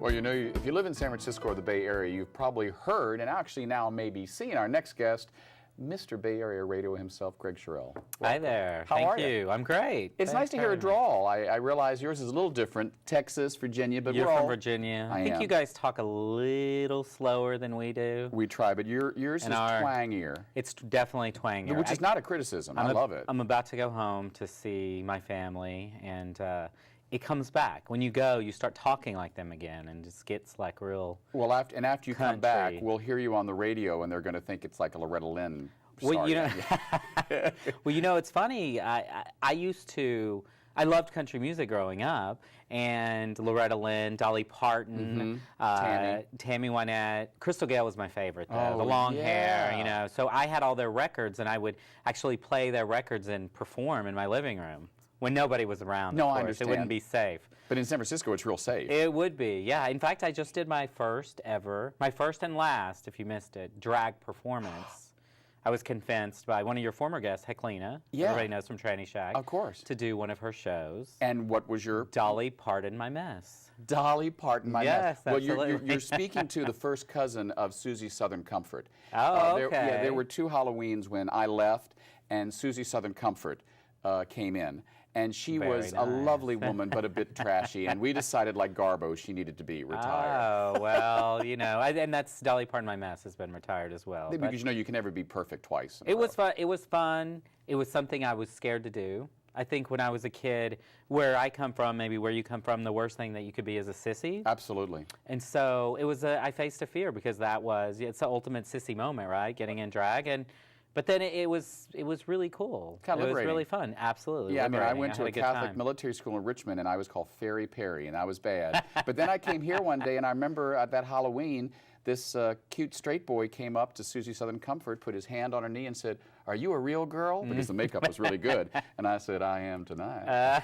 Well, you know, if you live in San Francisco or the Bay Area, you've probably heard and actually now maybe seen our next guest, Mr. Bay Area Radio himself, Greg Sherell. Hi there. How are you? I'm great. It's nice to hear a drawl. I realize yours is a little different, Texas, Virginia, but You're we're from all... Virginia. I think am. you guys talk a little slower than we do. We try, but yours is twangier. It's definitely twangier. Which is not a criticism. I love it. I'm about to go home to see my family, and it comes back. When you go, you start talking like them again, and it just gets like real after you come back, country. we'll hear you on the radio, and they're going to think it's like a Loretta Lynn. Well, you know, well, you know, it's funny. I loved country music growing up, and Loretta Lynn, Dolly Parton, Tammy Wynette. Crystal Gayle was my favorite, though. The long hair, you know. So I had all their records, and I would actually play their records and perform in my living room when nobody was around. No, of course. I understand. It wouldn't be safe. But in San Francisco, it's real safe. It would be, yeah. In fact, I just did my first and last, if you missed it, drag performance. I was convinced by one of your former guests, Heclina, everybody knows from Tranny Shack, of course, to do one of her shows. And what was your... Dolly Parton My Mess. Dolly Parton My Mess. Yes, absolutely. Well, you're speaking to the first cousin of Susie Southern Comfort. Oh, okay. There were two Halloweens when I left and Susie Southern Comfort came in. And she was a lovely woman, but a bit trashy. And we decided, like Garbo, she needed to be retired. Oh, well, you know, and that's Dolly Parton My Mess has been retired as well. Because, you know, you can never be perfect twice. It was fun. It was fun. It was something I was scared to do. I think when I was a kid, where I come from, maybe where you come from, the worst thing that you could be is a sissy. Absolutely. And so it was I faced a fear because it's the ultimate sissy moment, right? Getting in drag. But then it was really cool. Kind of liberating. It was really fun. Absolutely. Yeah, liberating. I mean, I went to a Catholic military school in Richmond, and I was called Fairy Perry, and that was bad. But then I came here one day, and I remember at that Halloween, this cute straight boy came up to Susie Southern Comfort, put his hand on her knee, and said, "Are you a real girl?" Because the makeup was really good. And I said, "I am tonight."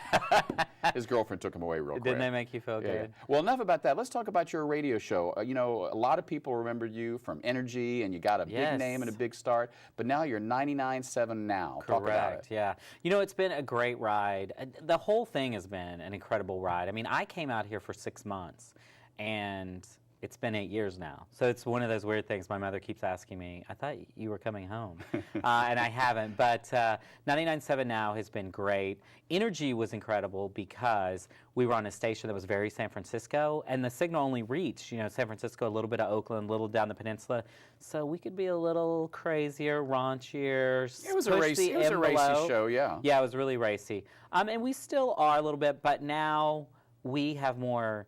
His girlfriend took him away real quick. Didn't they make you feel good? Well, enough about that. Let's talk about your radio show. You know, a lot of people remember you from Energy, and you got a big name and a big start. But now you're 99.7 now. Correct. Talk about it. Yeah. You know, it's been a great ride. The whole thing has been an incredible ride. I mean, I came out here for 6 months, and it's been 8 years now. So it's one of those weird things. My mother keeps asking me, I thought you were coming home. And I haven't. But 99.7 now has been great. Energy was incredible because we were on a station that was very San Francisco, and the signal only reached, you know, San Francisco, a little bit of Oakland, a little down the peninsula. So we could be a little crazier, raunchier. It was a racy show, yeah. Yeah, it was really racy. And we still are a little bit, but now we have more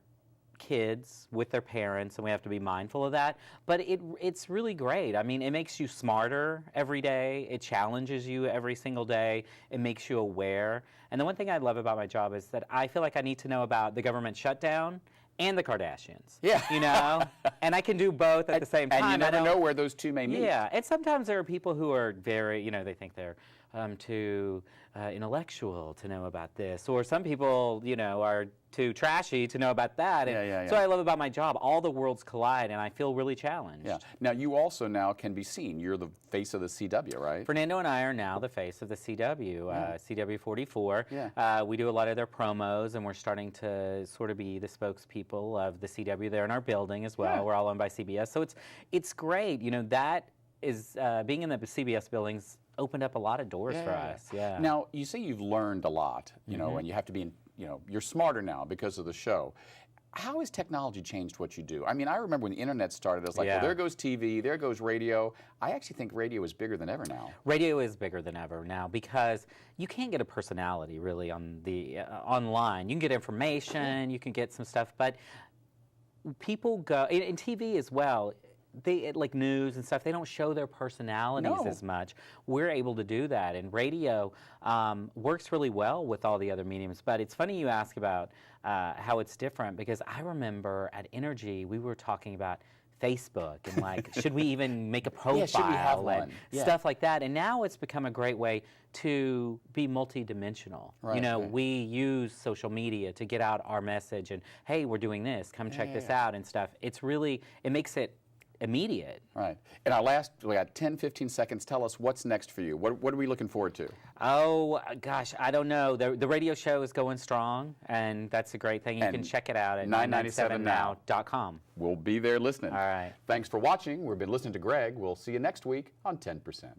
kids with their parents, and we have to be mindful of that. But it's really great. I mean, it makes you smarter every day. It challenges you every single day. It makes you aware. And the one thing I love about my job is that I feel like I need to know about the government shutdown and the Kardashians. Yeah. You know? And I can do both at the same time. And you never know where those two may meet. Yeah. And sometimes there are people who are very, you know, they think they're too intellectual to know about this. Or some people, you know, are too trashy to know about that. And so I love about my job, all the worlds collide, and I feel really challenged. Yeah. Now, you also now can be seen. You're the face of the CW, right? Fernando and I are now the face of the CW, CW 44. Yeah. We do a lot of their promos, and we're starting to sort of be the spokespeople of the CW there in our building as well. Yeah. We're all owned by CBS. So it's great. You know, that is, being in the CBS buildings opened up a lot of doors for us. Yeah. Now, you say you've learned a lot, you know, and you have to be, you know, you're smarter now because of the show. How has technology changed what you do? I mean, I remember when the internet started, I was like, well, there goes TV, there goes radio. I actually think radio is bigger than ever now. Radio is bigger than ever now because you can't get a personality really on the online. You can get information, you can get some stuff, but people go, in TV as well, like news and stuff, they don't show their personalities as much. We're able to do that, and radio works really well with all the other mediums. But it's funny you ask about how it's different, because I remember at Energy we were talking about Facebook and like, should we even make a profile should we have one? And stuff like that. And now it's become a great way to be multidimensional. Right, you know, we use social media to get out our message and, hey, we're doing this, come check this out and stuff. It's really, it makes it immediate. Right. In our last, we got 10, 15 seconds. Tell us what's next for you. What are we looking forward to? Oh, gosh, I don't know. The radio show is going strong, and that's a great thing. You can check it out at 997now.com. We'll be there listening. All right. Thanks for watching. We've been listening to Greg. We'll see you next week on 10%.